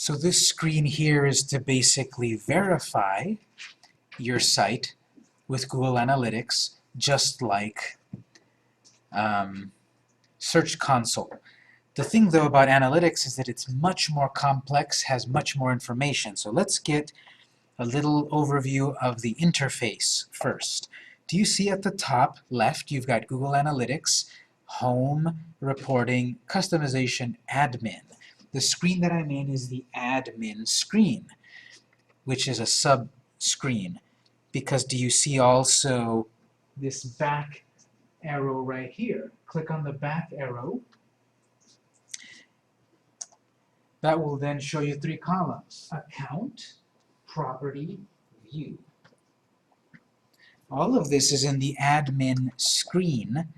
So this screen here is to basically verify your site with Google Analytics, just like Search Console. The thing, though, about analytics is that it's much more complex, has much more information. So let's get a little overview of the interface first. Do you see at the top left, you've got Google Analytics, Home, Reporting, Customization, Admin. The screen that I'm in is the Admin screen, which is a sub-screen. Because do you see also this back arrow right here? Click on the back arrow. That will then show you 3 columns: Account, Property, View. All of this is in the Admin screen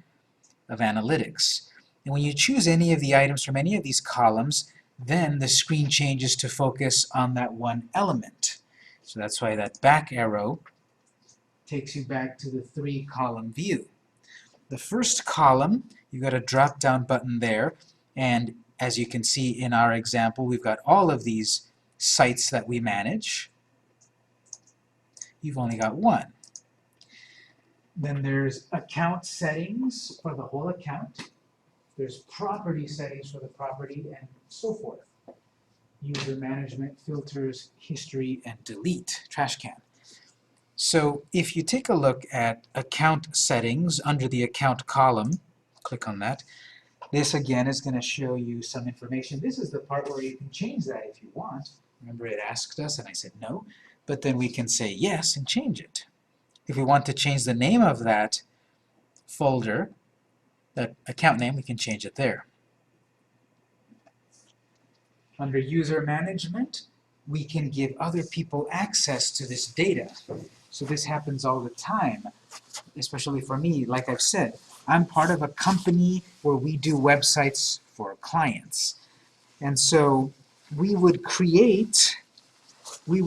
of Analytics. And when you choose any of the items from any of these columns, then the screen changes to focus on that one element. So that's why that back arrow takes you back to the 3-column view. The first column, you've got a drop-down button there, and as you can see in our example, we've got all of these sites that we manage. You've only got one. Then there's account settings for the whole account. There's property settings for the property, and so forth. User management, filters, history, and delete, trash can. So if you take a look at account settings under the account column, click on that. This again is going to show you some information. This is the part where you can change that if you want. Remember, it asked us and I said no, but then we can say yes and change it. If we want to change the name of that folder, that account name, we can change it there. Under user management, we can give other people access to this data. So this happens all the time, especially for me. Like I've said, I'm part of a company where we do websites for clients. And so we would create the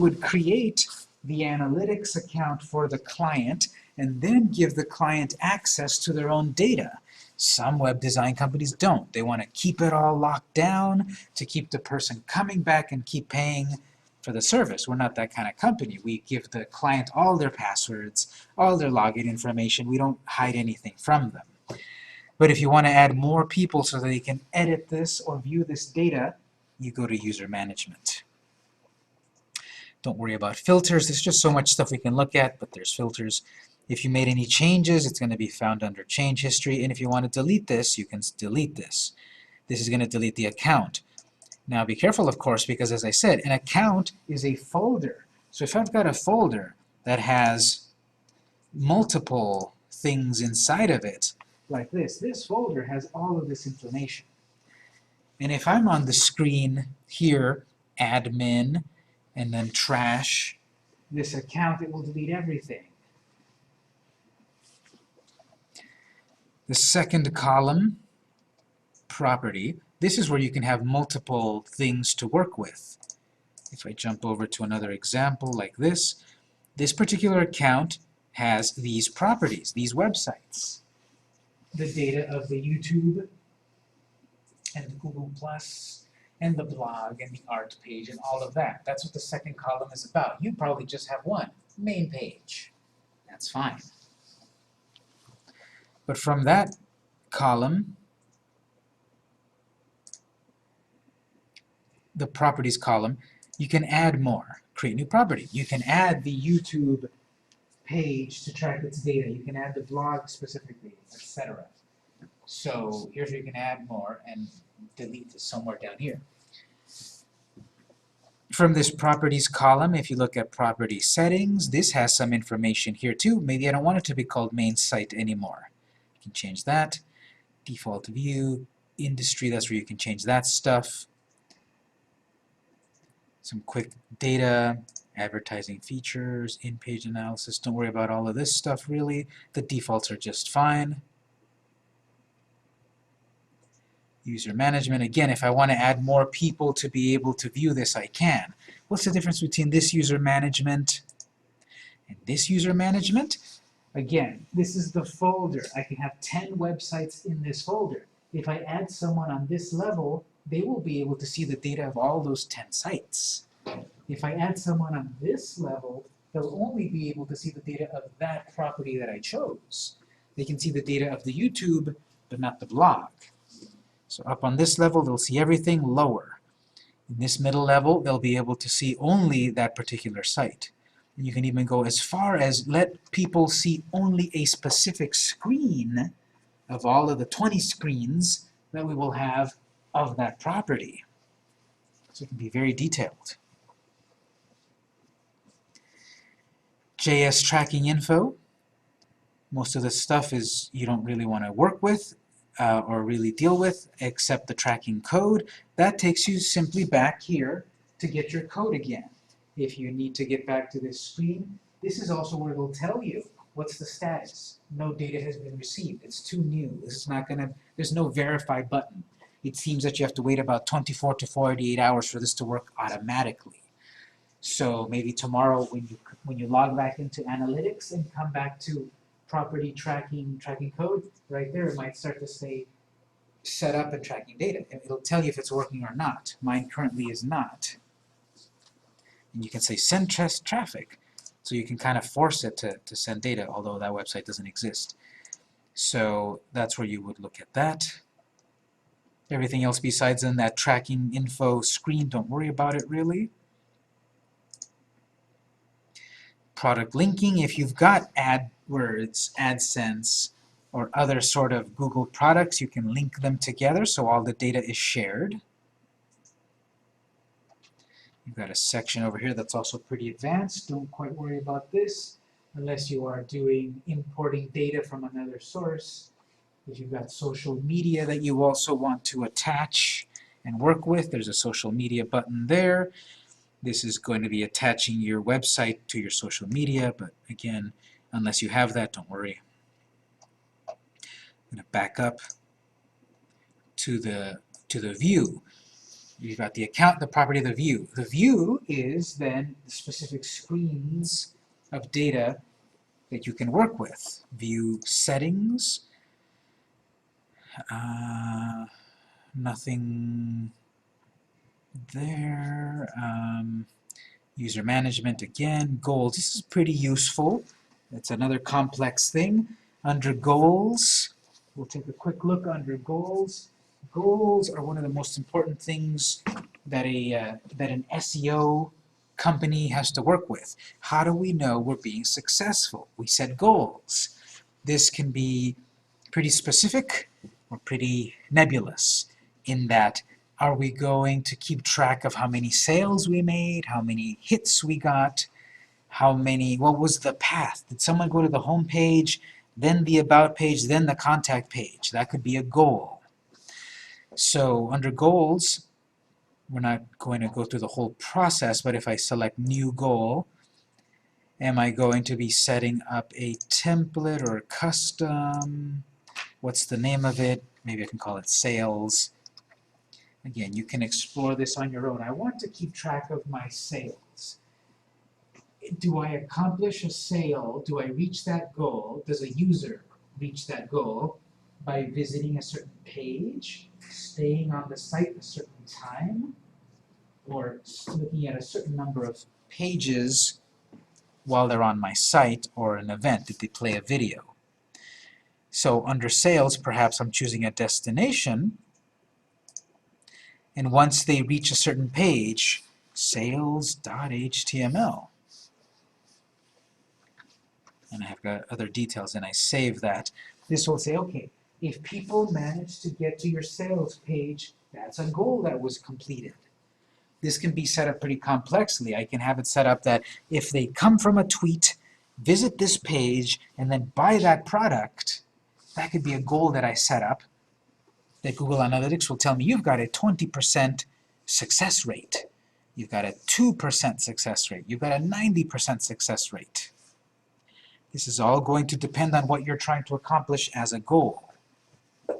analytics account for the client and then give the client access to their own data. Some web design companies don't. They want to keep it all locked down to keep the person coming back and keep paying for the service. We're not that kind of company. We give the client all their passwords, all their login information. We don't hide anything from them. But if you want to add more people so that they can edit this or view this data, you go to user management. Don't worry about filters. There's just so much stuff we can look at, but there's filters. If you made any changes, it's going to be found under change history. And if you want to delete this, you can delete this. This is going to delete the account. Now be careful, of course, because as I said, an account is a folder. So if I've got a folder that has multiple things inside of it, like this folder has all of this information. And if I'm on the screen here, admin, and then trash, this account, it will delete everything. The second column, property, this is where you can have multiple things to work with. If I jump over to another example like this particular account has these properties, these websites. The data of the YouTube and the Google Plus and the blog and the art page and all of that. That's what the second column is about. You probably just have one, main page. That's fine. But from that column, the properties column, you can add more, create new property. You can add the YouTube page to track its data. You can add the blog specifically, etc. So here's where you can add more and delete this somewhere down here. From this properties column, if you look at property settings, this has some information here too. Maybe I don't want it to be called main site anymore. You can change that. Default view, industry, that's where you can change that stuff. Some quick data, advertising features, in-page analysis. Don't worry about all of this stuff really. The defaults are just fine. User management, again, if I want to add more people to be able to view this, I can. What's the difference between this user management and this user management? Again, this is the folder. I can have 10 websites in this folder. If I add someone on this level, they will be able to see the data of all those 10 sites. If I add someone on this level, they'll only be able to see the data of that property that I chose. They can see the data of the YouTube, but not the blog. So up on this level, they'll see everything. Lower. In this middle level, they'll be able to see only that particular site. And you can even go as far as let people see only a specific screen of all of the 20 screens that we will have of that property. So it can be very detailed. JS tracking info. Most of the stuff is you don't really want to work with or really deal with, except the tracking code. That takes you simply back here to get your code again. If you need to get back to this screen, this is also where it'll tell you what's the status. No data has been received. It's too new. This is not gonna, there's no verify button. It seems that you have to wait about 24 to 48 hours for this to work automatically. So maybe tomorrow when you log back into analytics and come back to property tracking code, right there it might start to say set up and tracking data. It'll tell you if it's working or not. Mine currently is not. And you can say send test traffic. So you can kind of force it to send data, although that website doesn't exist. So that's where you would look at that. Everything else besides in that tracking info screen, don't worry about it really. Product linking, if you've got AdWords, AdSense, or other sort of Google products, you can link them together so all the data is shared. You've got a section over here that's also pretty advanced. Don't quite worry about this unless you are doing importing data from another source. If you've got social media that you also want to attach and work with, there's a social media button there. This is going to be attaching your website to your social media, but again, unless you have that, don't worry. I'm going to back up to the view. You've got the account, the property, the view. The view is then the specific screens of data that you can work with. View settings. Nothing there. User management again. Goals. This is pretty useful. It's another complex thing. Under goals, we'll take a quick look under goals. Goals are one of the most important things that an SEO company has to work with. How do we know we're being successful? We set goals. This can be pretty specific or pretty nebulous in that are we going to keep track of how many sales we made, how many hits we got, what was the path? Did someone go to the home page, then the about page, then the contact page? That could be a goal. So under goals, we're not going to go through the whole process, but if I select new goal, am I going to be setting up a template or a custom? What's the name of it? Maybe I can call it sales. Again, you can explore this on your own. I want to keep track of my sales. Do I accomplish a sale? Do I reach that goal? Does a user reach that goal by visiting a certain page, staying on the site a certain time, or looking at a certain number of pages while they're on my site or an event? Did they play a video? So under sales, perhaps I'm choosing a destination, and once they reach a certain page, sales.html. And I've got other details, and I save that. This will say, okay, if people manage to get to your sales page, that's a goal that was completed. This can be set up pretty complexly. I can have it set up that if they come from a tweet, visit this page, and then buy that product, that could be a goal that I set up that Google Analytics will tell me you've got a 20% success rate. You've got a 2% success rate. You've got a 90% success rate. This is all going to depend on what you're trying to accomplish as a goal. I'm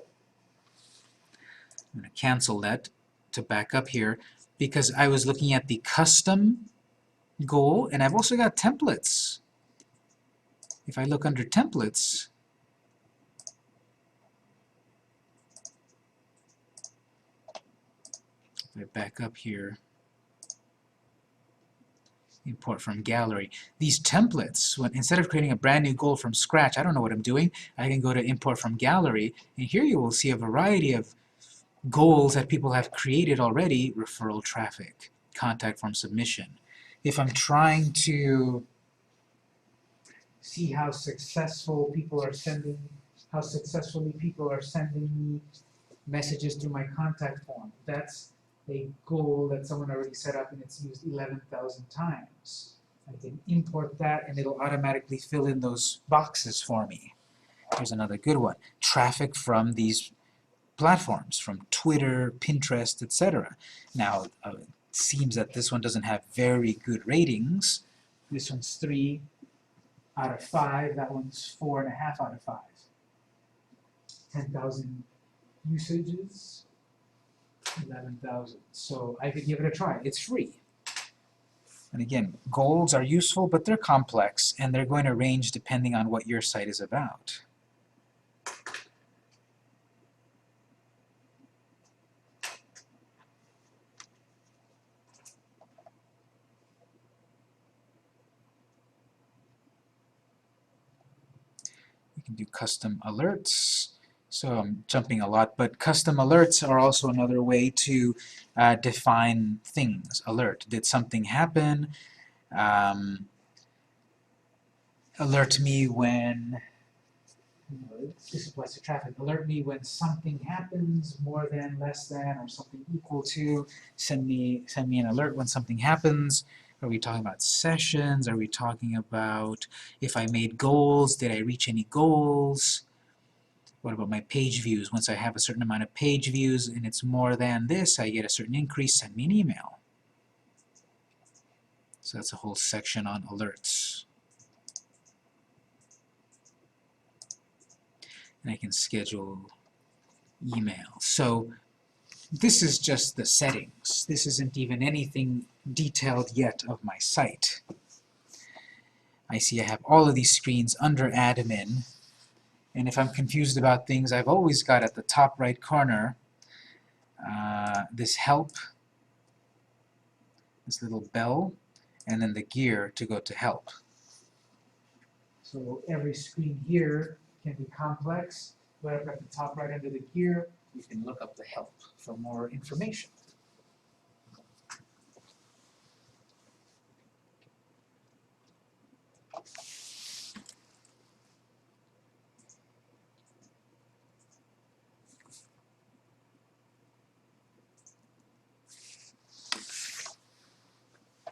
going to cancel that to back up here because I was looking at the custom goal, and I've also got templates. If I look under templates, If I back up here, import from gallery. These templates, instead of creating a brand new goal from scratch, I don't know what I'm doing, I can go to import from gallery, and here you will see a variety of goals that people have created already: referral traffic, contact form submission. If I'm trying to see how successfully people are sending me messages through my contact form, that's a goal that someone already set up and it's used 11,000 times. I can import that and it'll automatically fill in those boxes for me. Here's another good one. Traffic from these platforms, from Twitter, Pinterest, etc. Now, it seems that this one doesn't have very good ratings. This one's 3 out of 5. That one's 4.5 out of 5. 10,000 usages, 11,000. So I could give it a try. It's free. And again, goals are useful, but they're complex, and they're going to range depending on what your site is about. You can do custom alerts. So I'm jumping a lot, but custom alerts are also another way to define things. Alert, did something happen? Alert me when, this applies to traffic, alert me when something happens, more than, less than, or something equal to. Send me an alert when something happens. Are we talking about sessions? Are we talking about if I made goals, did I reach any goals? What about my page views? Once I have a certain amount of page views and it's more than this, I get a certain increase, send me an email. So that's a whole section on alerts. And I can schedule email. So this is just the settings. This isn't even anything detailed yet of my site. I see I have all of these screens under admin. And if I'm confused about things, I've always got at the top right corner this help, this little bell, and then the gear to go to help. So every screen here can be complex. Right up at the top right under the gear, you can look up the help for more information.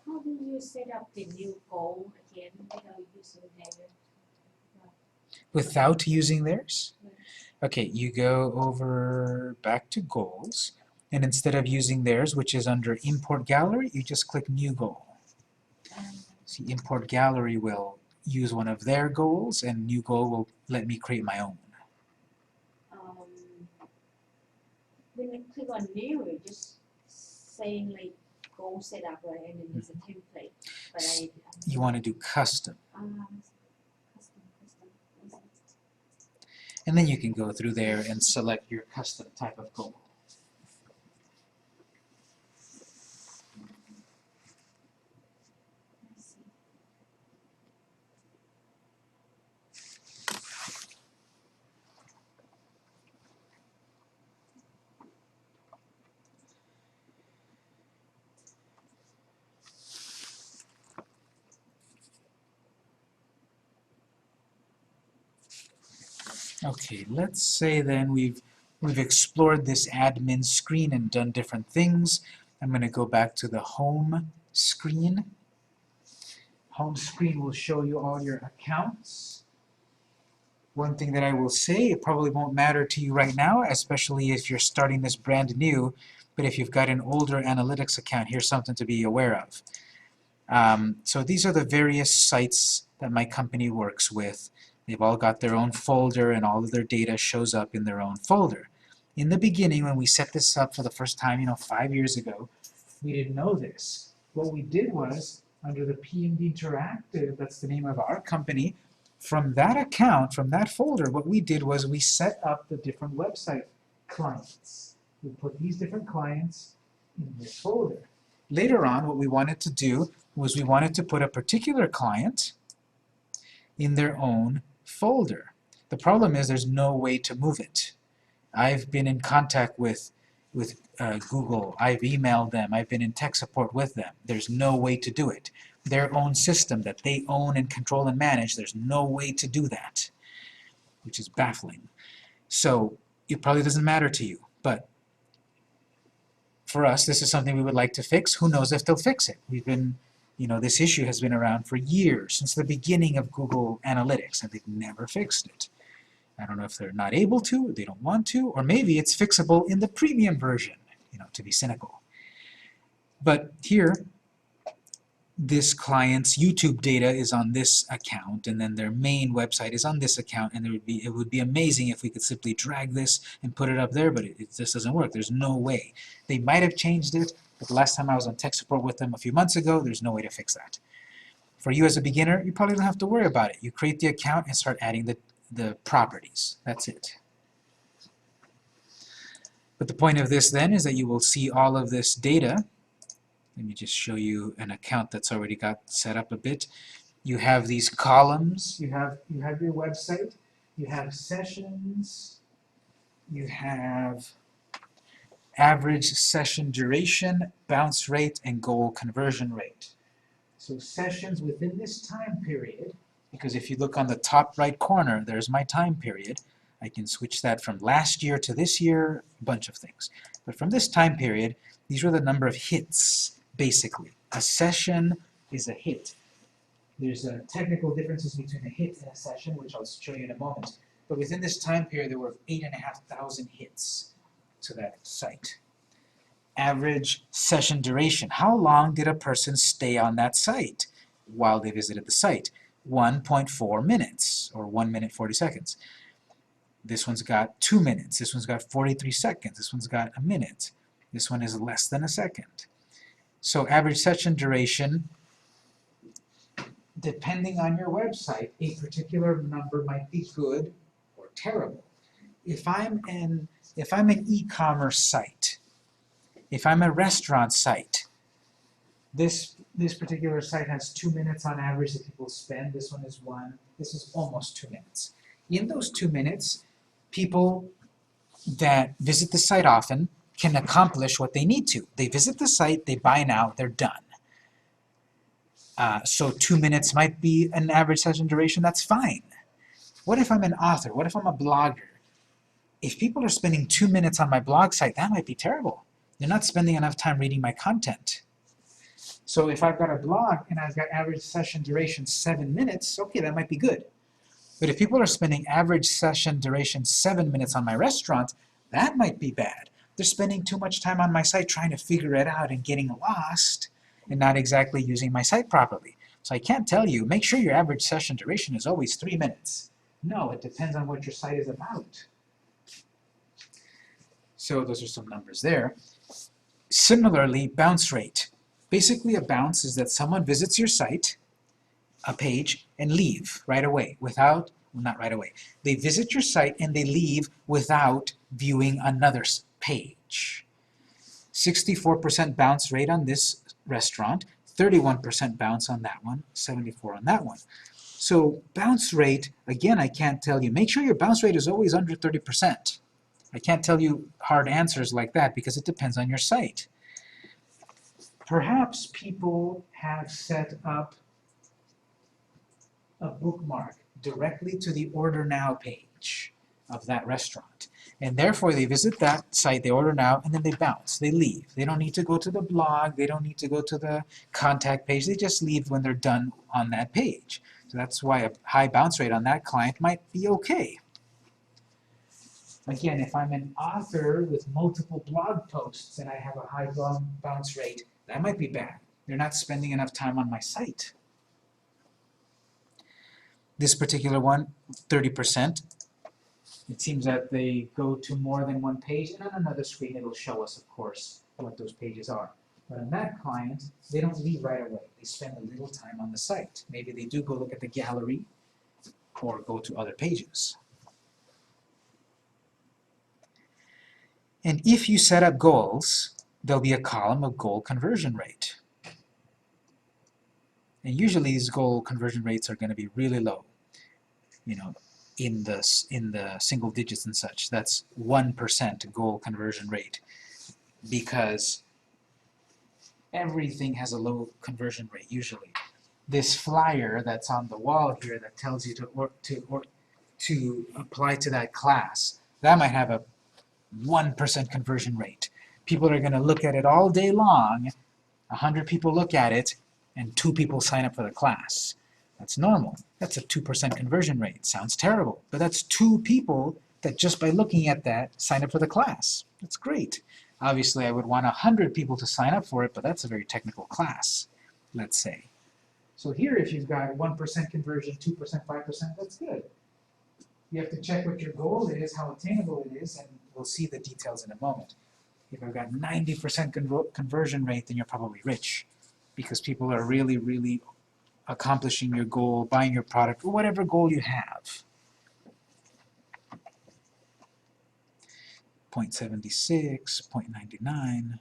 How do you set up the new goal again without using there? Without using theirs? Okay, you go over back to goals, and instead of using theirs, which is under import gallery, you just click new goal. See, import gallery will use one of their goals, and new goal will let me create my own. When I click on new, it's just saying like goal setup, right? And then there's a template. But You want to do custom. Custom. And then you can go through there and select your custom type of goal. Okay, let's say then we've explored this admin screen and done different things. I'm going to go back to the home screen. Home screen will show you all your accounts. One thing that I will say, it probably won't matter to you right now, especially if you're starting this brand new, but if you've got an older analytics account, here's something to be aware of. So these are the various sites that my company works with. They've all got their own folder, and all of their data shows up in their own folder. In the beginning, when we set this up for the first time, 5 years ago, we didn't know this. What we did was, under the PMD Interactive, that's the name of our company, from that account, from that folder, what we did was we set up the different website clients. We put these different clients in this folder. Later on, what we wanted to do was we wanted to put a particular client in their own folder. The problem is there's no way to move it. I've been in contact with Google, I've emailed them, I've been in tech support with them. There's no way to do it. Their own system that they own and control and manage, there's no way to do that, which is baffling. So it probably doesn't matter to you, but for us, this is something we would like to fix. Who knows if they'll fix it? We've been, this issue has been around for years, since the beginning of Google Analytics, and they've never fixed it. I don't know if they're not able to, or they don't want to, or maybe it's fixable in the premium version, to be cynical. But here, this client's YouTube data is on this account, and then their main website is on this account, and it would be amazing if we could simply drag this and put it up there, but it just doesn't work. There's no way. They might have changed it, but the last time I was on tech support with them a few months ago, there's no way to fix that. For you as a beginner, you probably don't have to worry about it. You create the account and start adding the properties. That's it. But the point of this then is that you will see all of this data. Let me just show you an account that's already got set up a bit. You have these columns. You have your website. You have sessions. You have average session duration, bounce rate, and goal conversion rate. So sessions within this time period, because if you look on the top right corner, there's my time period. I can switch that from last year to this year, a bunch of things. But from this time period, these are the number of hits, basically. A session is a hit. There's technical differences between a hit and a session, which I'll show you in a moment. But within this time period, there were 8,500 hits to that site. Average session duration. How long did a person stay on that site while they visited the site? 1.4 minutes, or 1 minute 40 seconds. This one's got 2 minutes. This one's got 43 seconds. This one's got a minute. This one is less than a second. So average session duration, depending on your website, a particular number might be good or terrible. If I'm an e-commerce site, if I'm a restaurant site, this particular site has 2 minutes on average that people spend. This one is 1. This is almost 2 minutes. In those 2 minutes, people that visit the site often can accomplish what they need to. They visit the site, they buy now, they're done. So 2 minutes might be an average session duration, that's fine. What if I'm an author? What if I'm a blogger? If people are spending 2 minutes on my blog site, that might be terrible. They're not spending enough time reading my content. So if I've got a blog and I've got average session duration 7 minutes, okay, that might be good. But if people are spending average session duration 7 minutes on my restaurant, that might be bad. They're spending too much time on my site trying to figure it out and getting lost and not exactly using my site properly. So I can't tell you, make sure your average session duration is always 3 minutes. No, it depends on what your site is about. So those are some numbers there. Similarly, bounce rate. Basically, a bounce is that someone visits your site, a page, and leave right away without, well, not right away. They visit your site and they leave without viewing another page. 64% bounce rate on this restaurant, 31% bounce on that one, 74 on that one. So bounce rate, again, I can't tell you. Make sure your bounce rate is always under 30%. I can't tell you hard answers like that because it depends on your site. Perhaps people have set up a bookmark directly to the Order Now page of that restaurant. And therefore they visit that site, they order now, and then they bounce, they leave. They don't need to go to the blog, they don't need to go to the contact page, they just leave when they're done on that page. So that's why a high bounce rate on that client might be okay. Again, if I'm an author with multiple blog posts and I have a high bounce rate, that might be bad. They're not spending enough time on my site. This particular one, 30%. It seems that they go to more than one page, and on another screen it'll show us, of course, what those pages are. But on that client, they don't leave right away. They spend a little time on the site. Maybe they do go look at the gallery or go to other pages. And if you set up goals, there'll be a column of goal conversion rate. And usually these goal conversion rates are going to be really low, you know, in the single digits and such. That's 1% goal conversion rate, because everything has a low conversion rate usually. This flyer that's on the wall here that tells you to apply to that class, that might have a 1% conversion rate. People are going to look at it all day long, 100 people look at it, and 2 people sign up for the class. That's normal. That's a 2% conversion rate. Sounds terrible, but that's 2 people that just by looking at that sign up for the class. That's great. Obviously, I would want 100 people to sign up for it, but that's a very technical class, let's say. So here, if you've got 1% conversion, 2%, 5%, that's good. You have to check what your goal is, how attainable it is, and we'll see the details in a moment. If I've got 90% conversion rate, then you're probably rich, because people are really, really accomplishing your goal, buying your product, or whatever goal you have. 0.76, 0.99.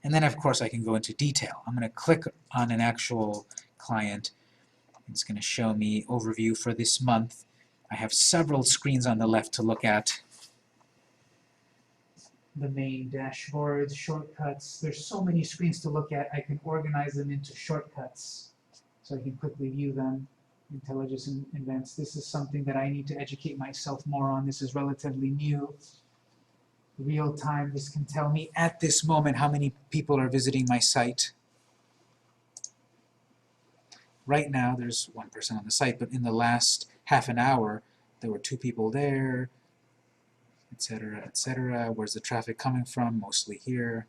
And then, of course, I can go into detail. I'm going to click on an actual client. It's going to show me overview for this month. I have several screens on the left to look at. The main dashboard, shortcuts. There's so many screens to look at. I can organize them into shortcuts so I can quickly view them. Intelligence and events. This is something that I need to educate myself more on. This is relatively new. Real time, this can tell me at this moment how many people are visiting my site. Right now there's 1% on the site, but in the last half an hour there were 2 people there, etc., etc. Where's the traffic coming from? Mostly here.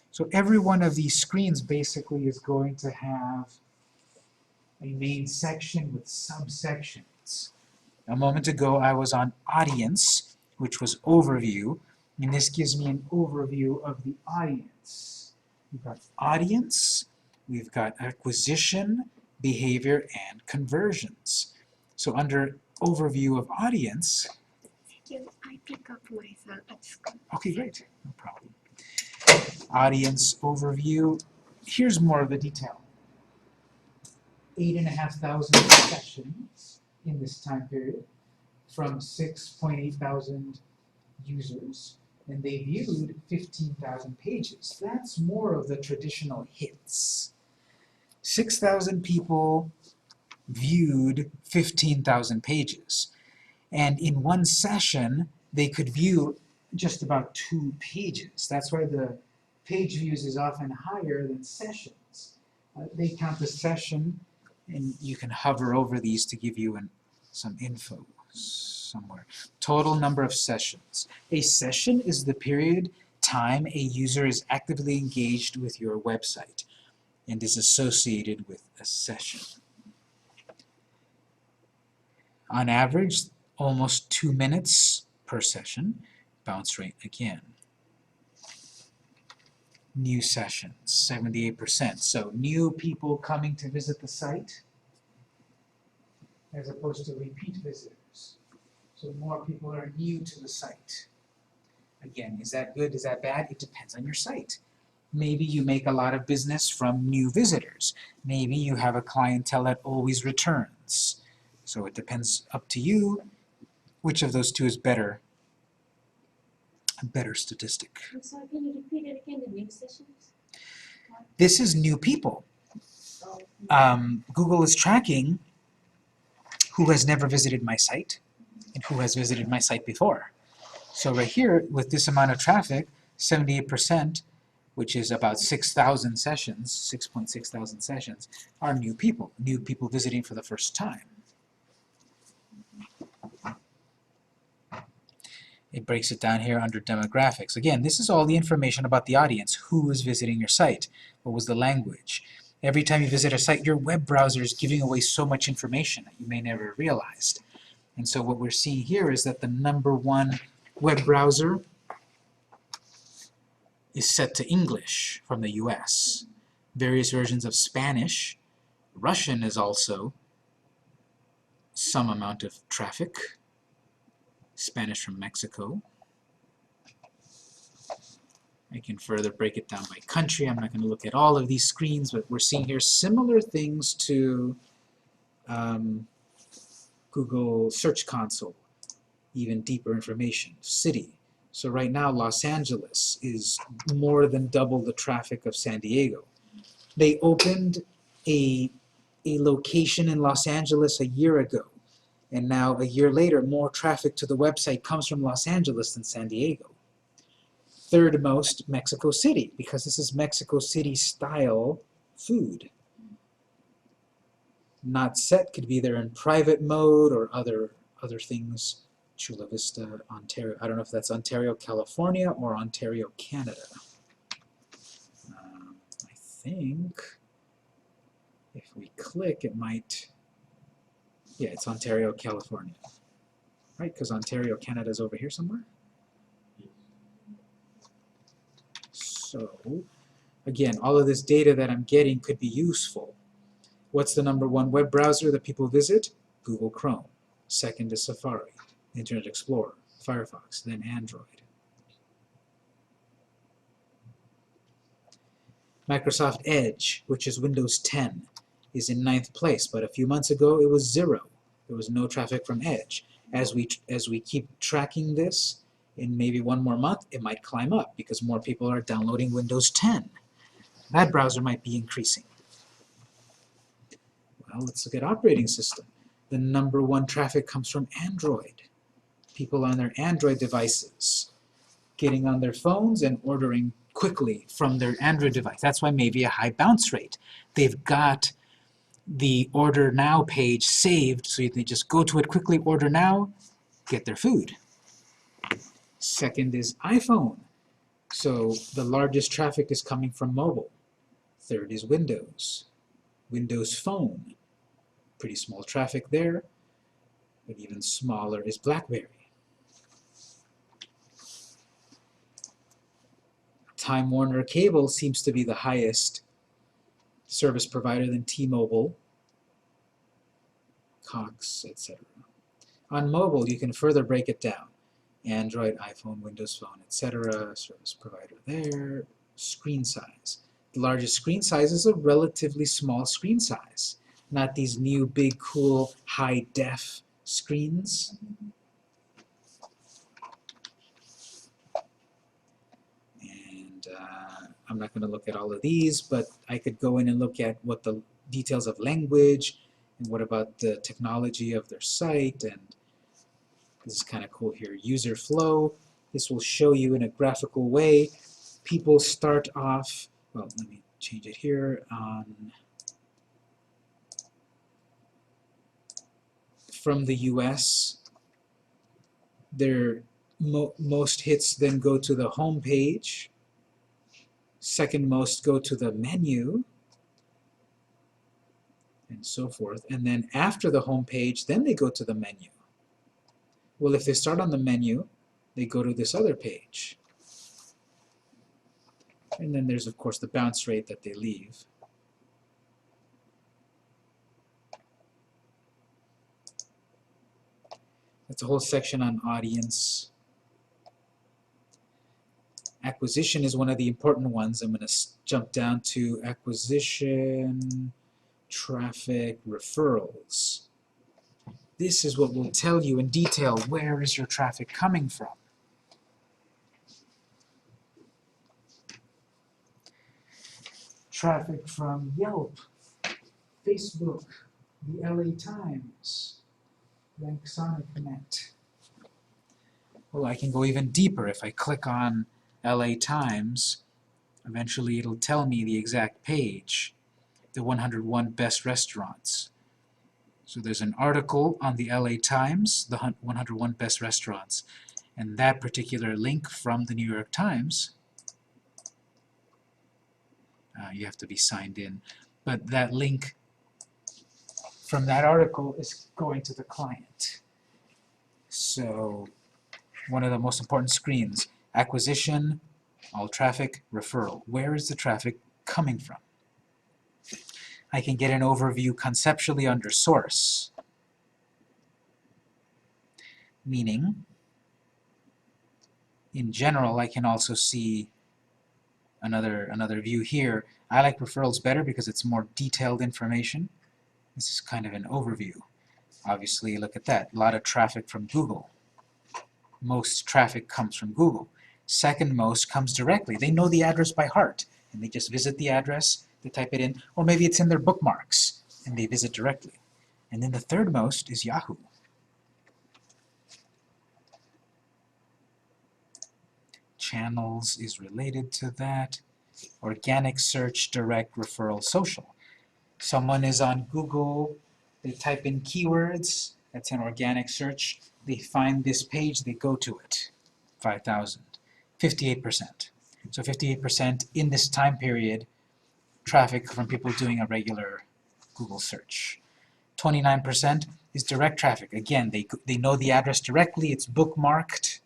So every one of these screens basically is going to have a main section with subsections. A moment ago I was on audience, which was overview, and this gives me an overview of the audience. We've got audience, we've got acquisition, behavior, and conversions. So under overview of audience, I pick up myself at school. okay, great, no problem. Audience overview, here's more of the detail. 8,500 sessions in this time period from 6.8 thousand users, and they viewed 15,000 pages. That's more of the traditional hits. 6,000 people viewed 15,000 pages, and in one session they could view just about 2 pages. That's why the page views is often higher than sessions. They count the session, and you can hover over these to give you some info somewhere. Total number of sessions. A session is the period time a user is actively engaged with your website and is associated with a session. On average, almost 2 minutes per session. Bounce rate again. New sessions, 78%. So new people coming to visit the site as opposed to repeat visitors. So more people are new to the site. Again, is that good? Is that bad? It depends on your site. Maybe you make a lot of business from new visitors. Maybe you have a clientele that always returns. So it depends, up to you, which of those two is better. A better statistic. I'm sorry, can you repeat it again, the new sessions? This is new people. Oh, Google is tracking who has never visited my site and who has visited my site before. So right here, with this amount of traffic, 78%, which is about 6,000 sessions, 6.6 thousand sessions, are new people visiting for the first time. It breaks it down here under demographics. Again, this is all the information about the audience. Who is visiting your site? What was the language? Every time you visit a site, your web browser is giving away so much information that you may never have realized. And so what we're seeing here is that the #1 web browser is set to English from the US. Various versions of Spanish. Russian is also some amount of traffic. Spanish from Mexico. I can further break it down by country. I'm not going to look at all of these screens, but we're seeing here similar things to Google Search Console, even deeper information, city. So right now, Los Angeles is more than double the traffic of San Diego. They opened a location in Los Angeles a year ago, and now a year later, more traffic to the website comes from Los Angeles than San Diego. Third most, Mexico City, because this is Mexico City style food. Not set could be there in private mode or other things. Chula Vista, Ontario. I don't know if that's Ontario, California or Ontario, Canada. I think if we click, it might, yeah, it's Ontario, California. Right, because Ontario, Canada is over here somewhere. So, again, all of this data that I'm getting could be useful. What's the #1 web browser that people visit? Google Chrome. Second is Safari, Internet Explorer, Firefox, then Android. Microsoft Edge, which is Windows 10, is in 9th place, but a few months ago it was 0. There was no traffic from Edge. As we keep tracking this, in maybe one more month, it might climb up because more people are downloading Windows 10. That browser might be increasing. Well, let's look at operating system. The #1 traffic comes from Android. People on their Android devices getting on their phones and ordering quickly from their Android device. That's why maybe a high bounce rate. They've got the Order Now page saved, so they just go to it quickly, order now, get their food. Second is iPhone. So the largest traffic is coming from mobile. Third is Windows. Windows Phone. Pretty small traffic there, but even smaller is BlackBerry. Time Warner Cable seems to be the highest service provider than T-Mobile, Cox, etc. On mobile, you can further break it down. Android, iPhone, Windows Phone, etc. Service provider there. Screen size. The largest screen size is a relatively small screen size, not these new big cool high-def screens. And I'm not going to look at all of these, but I could go in and look at what the details of language and what about the technology of their site. And this is kind of cool here. User flow. This will show you in a graphical way. People start off, well, let me change it here. From the US, their most hits then go to the home page. Second most go to the menu, and so forth. And then after the home page, then they go to the menu. Well, if they start on the menu, they go to this other page. And then there's, of course, the bounce rate that they leave. That's a whole section on audience. Acquisition is one of the important ones. I'm going to jump down to acquisition, traffic, referrals. This is what will tell you in detail where is your traffic coming from. Traffic from Yelp, Facebook, the LA Times, Ranksonic.net. Well, I can go even deeper. If I click on LA Times, eventually it'll tell me the exact page, the 101 best restaurants. So there's an article on the LA Times, the 101 best restaurants, and that particular link from the New York Times, you have to be signed in, but that link from that article is going to the client. So one of the most important screens, acquisition, all traffic, referral. Where is the traffic coming from? I can get an overview conceptually under source, meaning in general, I can also see another view here. I like referrals better because it's more detailed information. This is kind of an overview. Obviously, look at that. A lot of traffic from Google. Most traffic comes from Google. Second most comes directly. They know the address by heart, and they just visit the address, they type it in, or maybe it's in their bookmarks, and they visit directly. And then the third most is Yahoo. Channels is related to that. Organic search, direct referral, social. Someone is on Google, they type in keywords, that's an organic search, they find this page, they go to it. 5,000. 58%. So 58% in this time period, traffic from people doing a regular Google search. 29% is direct traffic. Again, they know the address directly, it's bookmarked.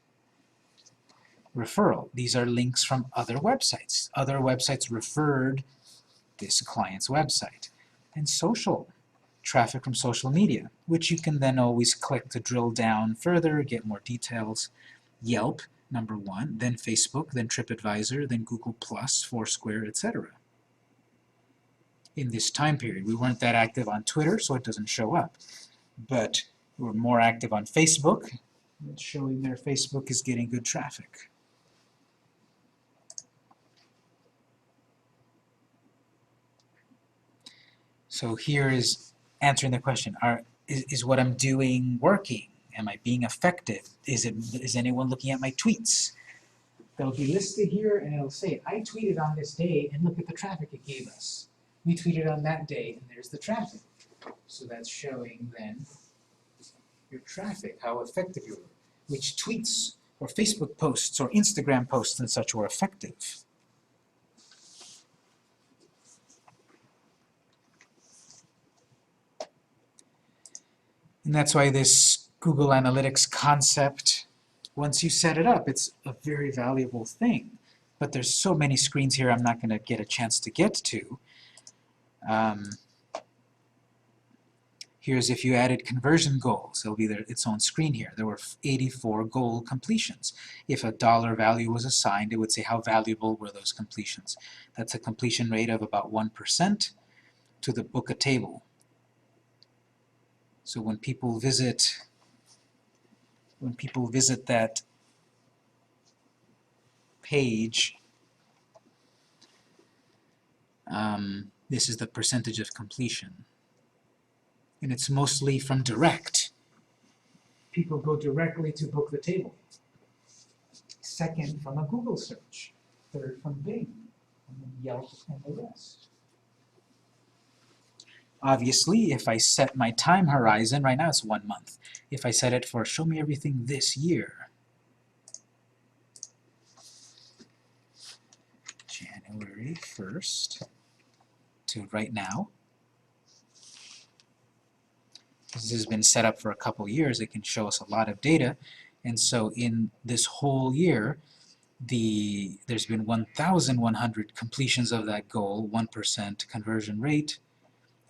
Referral. These are links from other websites. Other websites referred this client's website. And social. Traffic from social media, which you can then always click to drill down further, get more details. Yelp, number 1, then Facebook, then TripAdvisor, then Google+, Foursquare, etc. In this time period, we weren't that active on Twitter, so it doesn't show up. But we're more active on Facebook. It's showing there Facebook is getting good traffic. So here is answering the question, is what I'm doing working? Am I being effective? Is anyone looking at my tweets? They'll be listed here and it'll say, I tweeted on this day and look at the traffic it gave us. We tweeted on that day and there's the traffic. So that's showing then your traffic, how effective you were, which tweets or Facebook posts or Instagram posts and such were effective. And that's why this Google Analytics concept, once you set it up, it's a very valuable thing. But there's so many screens here I'm not going to get a chance to get to. Here's if you added conversion goals. It'll be its own screen here. There were 84 goal completions. If a dollar value was assigned, it would say how valuable were those completions. That's a completion rate of about 1% to the book a table. So when people visit that page, this is the percentage of completion. And it's mostly from direct. People go directly to book the table. Second, from a Google search. Third, from Bing, and then Yelp and the rest. Obviously, if I set my time horizon, right now it's 1 month. If I set it for show me everything this year, January 1st to right now, this has been set up for a couple years, it can show us a lot of data, and so in this whole year, there's been 1,100 completions of that goal, 1% conversion rate.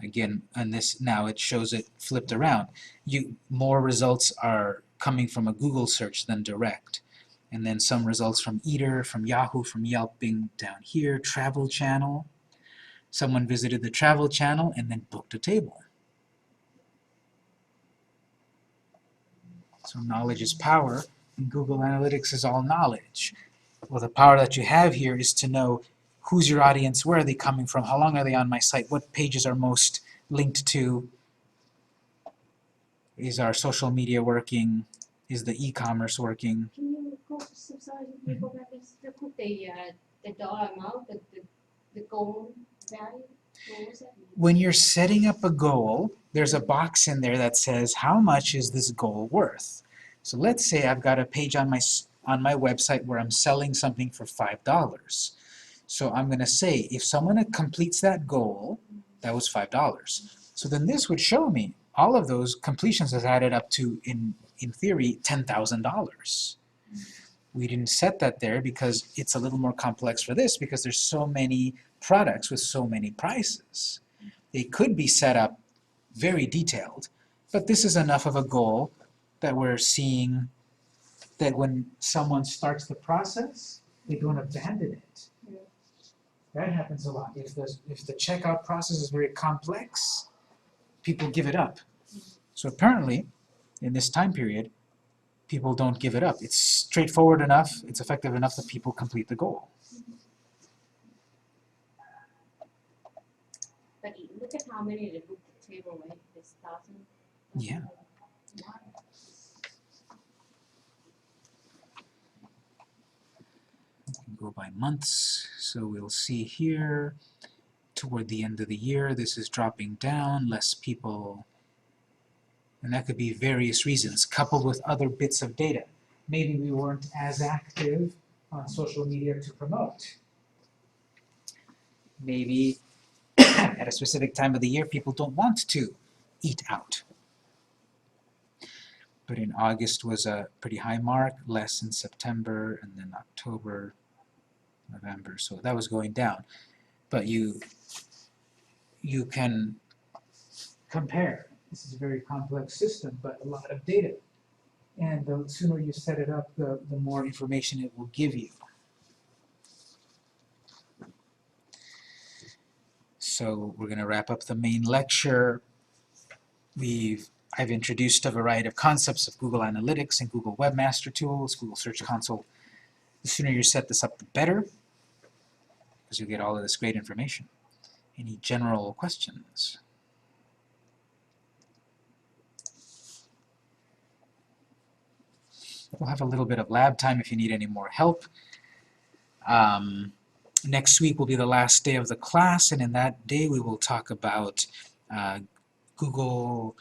Again, and this now it shows it flipped around. More results are coming from a Google search than direct. And then some results from Eater, from Yahoo, from Yelp, Bing down here, Travel Channel. Someone visited the Travel Channel and then booked a table. So knowledge is power, and Google Analytics is all knowledge. Well, the power that you have here is to know who's your audience, where are they coming from, how long are they on my site, what pages are most linked to, is our social media working, is the e-commerce working. Can you go back and put the dollar amount, the goal value? What was that? When you're setting up a goal, there's a box in there that says how much is this goal worth. So let's say I've got a page on my website where I'm selling something for $5. So I'm going to say if someone completes that goal, that was $5. So then this would show me all of those completions has added up to, in theory, $10,000. We didn't set that there because it's a little more complex for this because there's so many products with so many prices. They could be set up very detailed, but this is enough of a goal that we're seeing that when someone starts the process, they don't abandon it. Yeah. That happens a lot. If the checkout process is very complex, people give it up. So apparently, in this time period, people don't give it up. It's straightforward enough, it's effective enough that people complete the goal. But look at how many they book the table, right? There's thousands. Yeah. Go by months, so we'll see here toward the end of the year this is dropping down, less people, and that could be various reasons coupled with other bits of data. Maybe we weren't as active on social media to promote. Maybe at a specific time of the year people don't want to eat out. But in August was a pretty high mark, less in September, and then October, November, so that was going down. But you can compare. This is a very complex system, but a lot of data. And the sooner you set it up, the more information it will give you. So we're going to wrap up the main lecture. I've introduced a variety of concepts of Google Analytics and Google Webmaster Tools, Google Search Console. The sooner you set this up, the better, because you'll get all of this great information. Any general questions? We'll have a little bit of lab time if you need any more help. Next week will be the last day of the class, and in that day we will talk about Google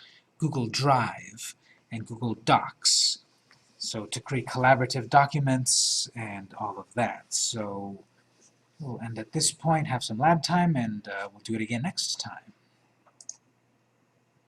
Drive and Google Docs. So to create collaborative documents and all of that. So we'll end at this point, have some lab time, and we'll do it again next time.